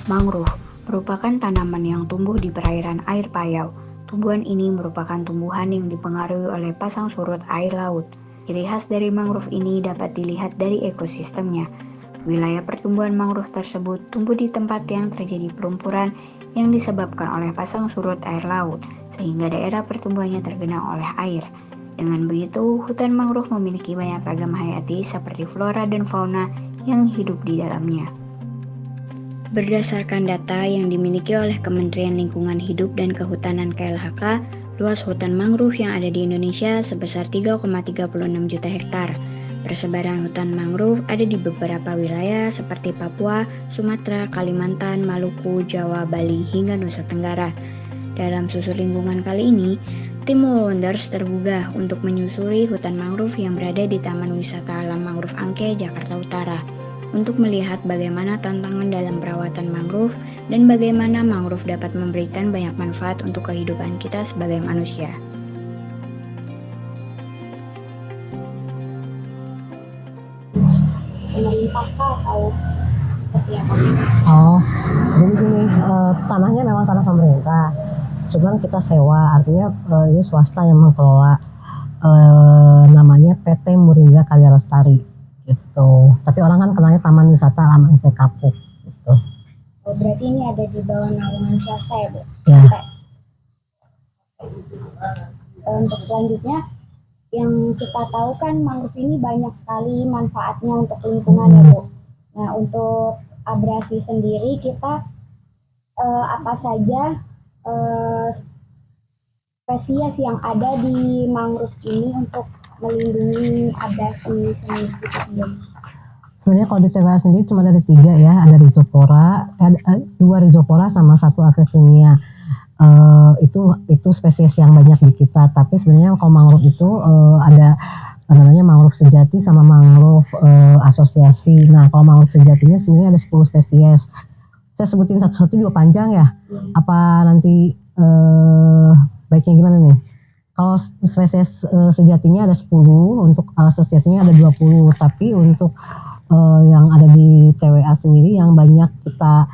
Mangrove merupakan tanaman yang tumbuh di perairan air payau. Tumbuhan ini merupakan tumbuhan yang dipengaruhi oleh pasang surut air laut. Ciri khas dari mangrove ini dapat dilihat dari ekosistemnya. Wilayah pertumbuhan mangrove tersebut tumbuh di tempat yang terjadi perumpuran yang disebabkan oleh pasang surut air laut, sehingga daerah pertumbuhannya tergenang oleh air. Dengan begitu, hutan mangrove memiliki banyak ragam hayati seperti flora dan fauna yang hidup di dalamnya. Berdasarkan data yang dimiliki oleh Kementerian Lingkungan Hidup dan Kehutanan KLHK, luas hutan mangrove yang ada di Indonesia sebesar 3,36 juta hektar. Persebaran hutan mangrove ada di beberapa wilayah seperti Papua, Sumatera, Kalimantan, Maluku, Jawa, Bali, hingga Nusa Tenggara. Dalam susur lingkungan kali ini, tim Wonders tergugah untuk menyusuri hutan mangrove yang berada di Taman Wisata Alam Mangrove Angke, Jakarta Utara, untuk melihat bagaimana tantangan dalam perawatan mangrove dan bagaimana mangrove dapat memberikan banyak manfaat untuk kehidupan kita sebagai manusia. Oh, jadi gini, tanahnya memang tanah pemerintah, cuman kita sewa, artinya ini swasta yang mengelola, namanya PT Murinda Karya Lestari gitu. Tapi orang kan kenalnya Taman Wisata Alam Angke Kapuk gitu. Oh, berarti ini ada di bawah naungan swasta ya, Bu? Ya. Untuk selanjutnya, yang kita tahu kan mangrove ini banyak sekali manfaatnya untuk lingkungan ya, Bu. Nah, untuk abrasi sendiri kita apa saja spesies yang ada di mangrove ini untuk melindungi abrasi sendiri? Sebenarnya kalau di TWA sendiri cuma ada 3 ya, ada Rhizopora, 2 Rhizopora sama 1 Avicennia. Itu spesies yang banyak di kita, tapi sebenarnya kalau mangrove itu ada namanya mangrove sejati sama mangrove asosiasi. Nah, kalau mangrove sejatinya sebenarnya ada 10 spesies. Saya sebutin satu-satu juga panjang ya. Apa nanti baiknya gimana nih? Kalau spesies sejatinya ada 10, untuk asosiasinya ada 20, tapi untuk yang ada di TWA sendiri yang banyak kita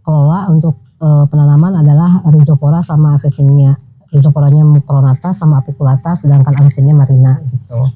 kelola untuk penanaman adalah Rhizopora sama Avicennia. Rhizoporanya mucronata sama apiculata, sedangkan Avicennia marina gitu.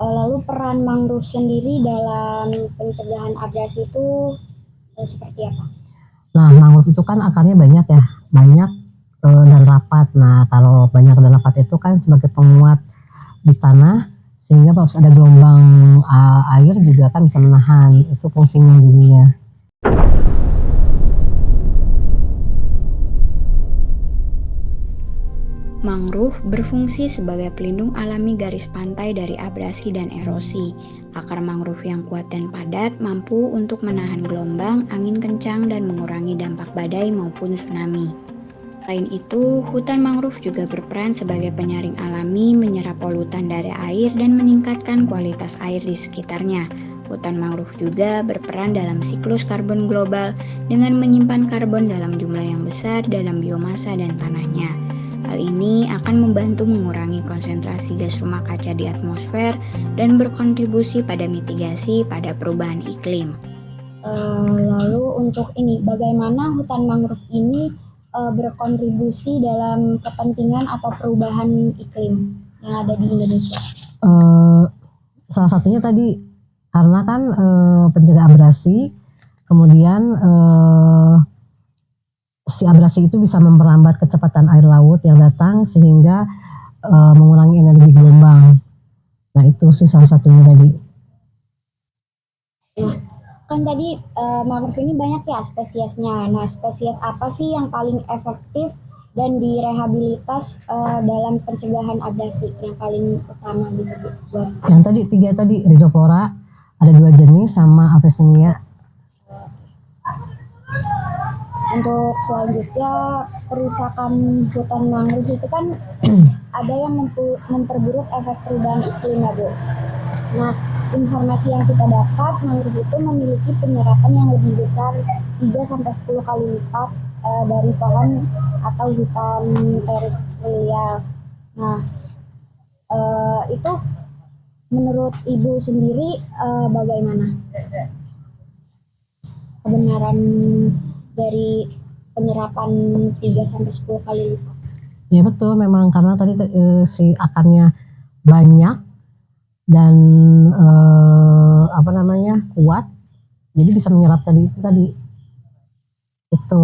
Lalu peran mangrove sendiri dalam pencegahan abrasi itu seperti apa? Nah, mangrove itu kan akarnya banyak ya, banyak dan rapat. Nah, kalau banyak dan rapat itu kan sebagai penguat di tanah, sehingga pas ada gelombang air juga kan bisa menahan. Itu fungsinya jadinya. Mangrove berfungsi sebagai pelindung alami garis pantai dari abrasi dan erosi. Akar mangrove yang kuat dan padat mampu untuk menahan gelombang, angin kencang, dan mengurangi dampak badai maupun tsunami. Selain itu, hutan mangrove juga berperan sebagai penyaring alami, menyerap polutan dari air dan meningkatkan kualitas air di sekitarnya. Hutan mangrove juga berperan dalam siklus karbon global dengan menyimpan karbon dalam jumlah yang besar dalam biomasa dan tanahnya. Hal ini akan membantu mengurangi konsentrasi gas rumah kaca di atmosfer dan berkontribusi pada mitigasi pada perubahan iklim. Lalu untuk ini, bagaimana hutan mangrove ini berkontribusi dalam kepentingan atau perubahan iklim yang ada di Indonesia? Salah satunya tadi karena kan pencegah abrasi, kemudian si abrasi itu bisa memperlambat kecepatan air laut yang datang sehingga mengurangi energi gelombang. Nah, itu sih salah satunya tadi. Nah, kan tadi mangrove ini banyak ya spesiesnya. Nah, spesies apa sih yang paling efektif dan direhabilitas dalam pencegahan abrasi yang paling utama gitu, Bu? Yang tadi 3 tadi, Rhizopora, ada 2 jenis sama Avicennia. Untuk selanjutnya, kerusakan hutan mangrove itu kan ada yang memperburuk efek perubahan iklim ya, Bu. Nah, informasi yang kita dapat, mangrove itu memiliki penyerapan yang lebih besar 3-10 kali lipat dari pohon atau hutan terestrial. Nah, itu menurut Ibu sendiri bagaimana? kebenaran dari penyerapan 3 sampai 10 kali lipat? Ya betul, memang karena tadi si akarnya banyak dan kuat, jadi bisa menyerap tadi itu tadi. Itu.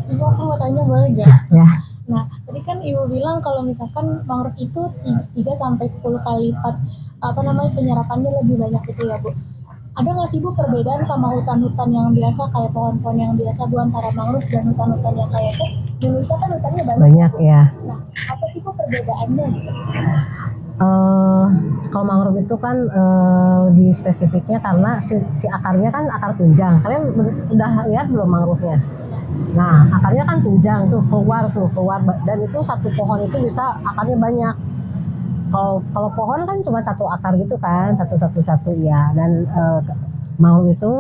Ibu, aku mau tanya boleh gak? Ya. Nah, tadi kan Ibu bilang kalau misalkan mangrove itu 3 sampai 10 kali lipat penyerapannya lebih banyak gitu ya, Bu. Ada nggak sih Bu perbedaan sama hutan-hutan yang biasa kayak pohon-pohon yang biasa Bu antara mangrove dan hutan-hutan yang kayak itu? Di Indonesia kan hutannya banyak ya. Nah, apa sih Bu perbedaannya gitu? Kalau mangrove itu kan di spesifiknya karena si akarnya kan akar tunjang. Kalian udah lihat belum mangrove-nya? Nah, akarnya kan tunjang tuh, keluar dan itu satu pohon itu bisa akarnya banyak. Kalau pohon kan cuma satu akar gitu kan, satu ya. Dan mangrove itu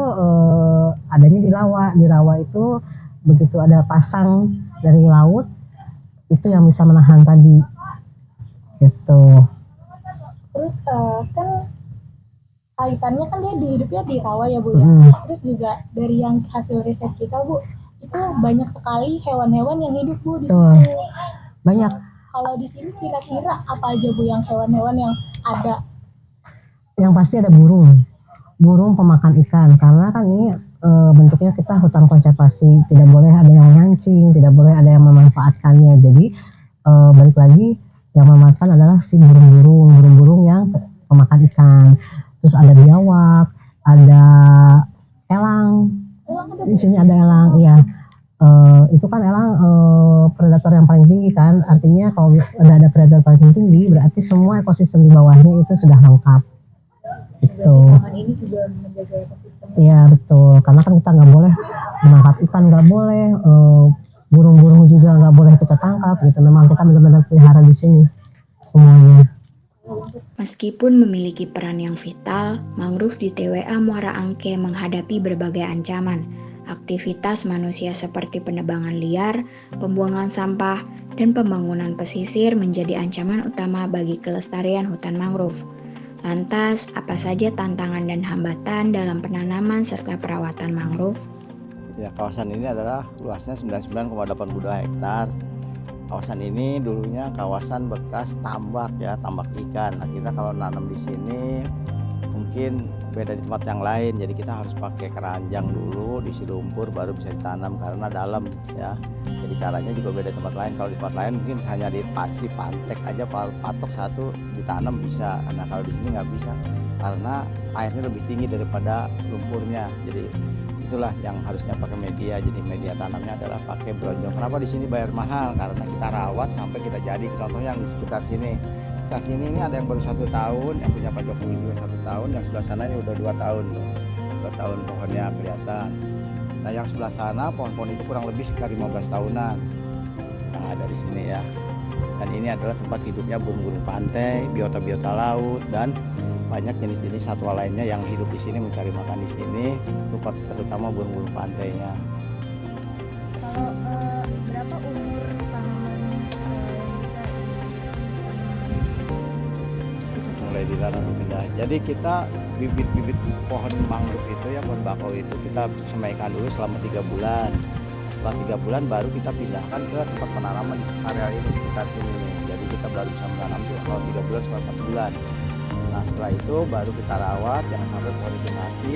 adanya di rawa. Di rawa itu begitu ada pasang dari laut itu yang bisa menahan tadi. Gitu. Terus kan kaitannya kan dia hidupnya di rawa ya Bu ya. Terus juga dari yang hasil riset kita Bu, itu banyak sekali hewan-hewan yang hidup Bu di situ. Banyak. Kalau di sini kira-kira apa aja Bu yang hewan-hewan yang ada? Yang pasti ada burung pemakan ikan, karena kan ini bentuknya kita hutan konservasi, tidak boleh ada yang mancing, tidak boleh ada yang memanfaatkannya. Jadi balik lagi yang memakan adalah si burung-burung yang pemakan ikan. Terus ada biawak, ada elang. Di sini ada elang, ya. Itu kan elang predator yang paling tinggi kan. Artinya kalau ada predator paling tinggi, berarti semua ekosistem di bawahnya itu sudah lengkap. Itu. Ini juga menjaga ekosistem. Iya betul, karena kan kita nggak boleh menangkap ikan, nggak boleh burung-burung juga nggak boleh kita tangkap gitu. Memang kita benar-benar pelihara di sini semuanya. Meskipun memiliki peran yang vital, mangrove di TWA Muara Angke menghadapi berbagai ancaman. Aktivitas manusia seperti penebangan liar, pembuangan sampah, dan pembangunan pesisir menjadi ancaman utama bagi kelestarian hutan mangrove. Lantas, apa saja tantangan dan hambatan dalam penanaman serta perawatan mangrove? Ya, kawasan ini adalah luasnya 99,82 hektar. Kawasan ini dulunya kawasan bekas tambak ya, tambak ikan. Nah, kita kalau nanam di sini mungkin beda di tempat yang lain. Jadi kita harus pakai keranjang dulu, diisi lumpur baru bisa ditanam karena dalam ya. Jadi caranya juga beda di tempat lain. Kalau di tempat lain mungkin hanya dipasi pantek aja, patok satu ditanam bisa. Nah, kalau di sini nggak bisa karena airnya lebih tinggi daripada lumpurnya. Jadi itulah yang harusnya pakai media. Jadi media tanamnya adalah pakai bronjong. Kenapa di sini bayar mahal? Karena kita rawat sampai kita jadi. Contohnya yang di sekitar sini. Sekitar sini ini ada yang baru 1 tahun, yang punya Pak Jokowi juga 1 tahun, yang sebelah sana ini udah 2 tahun. 2 tahun pohonnya kelihatan. Nah, yang sebelah sana pohon-pohon itu kurang lebih sekitar 15 tahunan. Yang ada di sini ya. Dan ini adalah tempat hidupnya burung-burung pantai, biota-biota laut, dan banyak jenis-jenis satwa lainnya yang hidup di sini, mencari makan di sini, terutama burung-burung pantainya. Kalau berapa umur tanaman bisa mulai ditanam pindah. Jadi kita bibit-bibit pohon mangrove itu ya, pohon bakau itu kita semaikan dulu selama 3 bulan. Setelah 3 bulan baru kita pindahkan ke tempat penanaman di area ini sekitar sini nih. Jadi kita baru bisa menanam tuh kalau 3 bulan sampai 4 bulan. Nah, setelah itu baru kita rawat, jangan sampai pohon itu mati.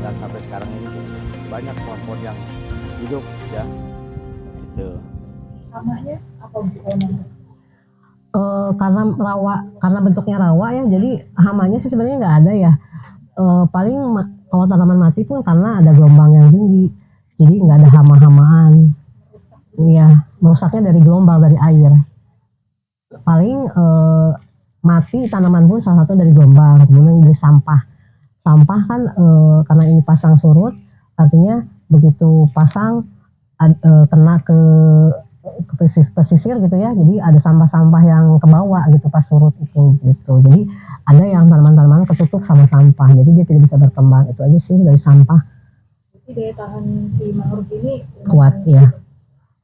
Dan sampai sekarang ini banyak pohon-pohon yang hidup ya. Itu. Namanya apa Bu? Karena bentuknya rawa ya, jadi hamanya sih sebenarnya nggak ada ya. Paling kalau tanaman mati pun karena ada gelombang yang tinggi, jadi nggak ada hama-hamaan. Iya, merusaknya dari gelombang, dari air. Paling mati tanaman pun salah satu dari gelombang, kemudian dari sampah. Sampah kan karena ini pasang surut, artinya begitu pasang kena ke pesisir gitu ya, jadi ada sampah-sampah yang ke bawah gitu pas surut itu gitu. Jadi ada yang tanaman-tanaman ketutup sama sampah, jadi dia tidak bisa berkembang. Itu aja sih dari sampah. Jadi daya tahan si mangrove ini Kuat ya.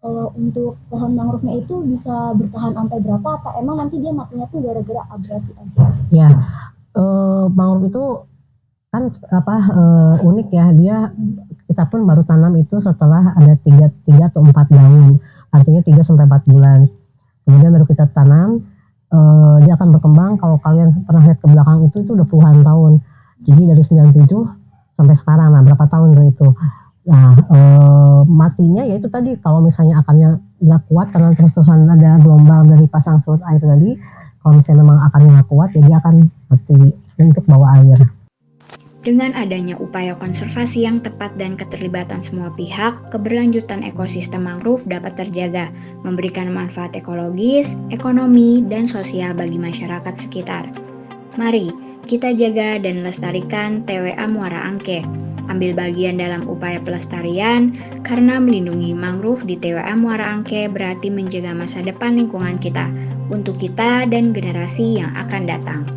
Kalau untuk pohon mangrove-nya itu bisa bertahan sampai berapa? Apa emang nanti dia matinya tuh gara-gara abrasi aja? Ya, mangrove itu kan unik ya, dia kita pun baru tanam itu setelah ada 3 atau 4 daun, artinya 3 sampai 4 bulan. Kemudian baru kita tanam, dia akan berkembang. Kalau kalian pernah lihat ke belakang itu udah puluhan tahun. Jadi dari 97 sampai sekarang, nah berapa tahun tuh itu. Nah, matinya ya itu tadi, kalau misalnya akarnya nggak kuat karena terus-terusan ada gelombang dari pasang surut air tadi, kalau misalnya memang akarnya nggak kuat ya dia akan mati untuk bawa air. Dengan adanya upaya konservasi yang tepat dan keterlibatan semua pihak, keberlanjutan ekosistem mangrove dapat terjaga, memberikan manfaat ekologis, ekonomi, dan sosial bagi masyarakat sekitar. Mari kita jaga dan lestarikan TWA Muara Angke. Ambil bagian dalam upaya pelestarian, karena melindungi mangrove di TWA Muara Angke berarti menjaga masa depan lingkungan kita, untuk kita dan generasi yang akan datang.